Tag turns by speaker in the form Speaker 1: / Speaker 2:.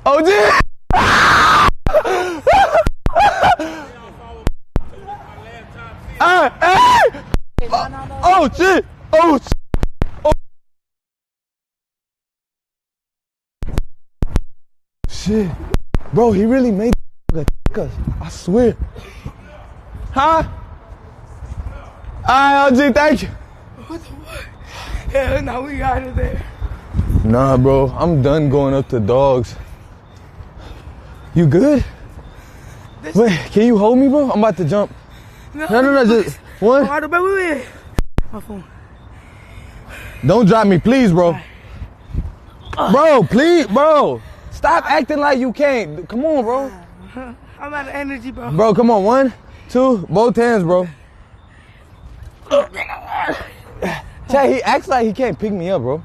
Speaker 1: OG! Oh shit! Oh shit! Oh. Shit. Bro, he really made us. I swear. Huh? Alright, OG, thank you.
Speaker 2: What the fuck? Hell no, we out of there.
Speaker 1: Nah, bro, I'm done going up to dogs. You good? Wait, can you hold me, bro? I'm about to jump. No, just one.
Speaker 2: Wait. My phone.
Speaker 1: Don't drop me, please, bro. Bro, please, bro. Stop acting like you can't. Come on, bro.
Speaker 2: I'm out of energy, bro.
Speaker 1: Bro, come on. 1, 2, both hands, bro. Chad, he acts like he can't pick me up, bro.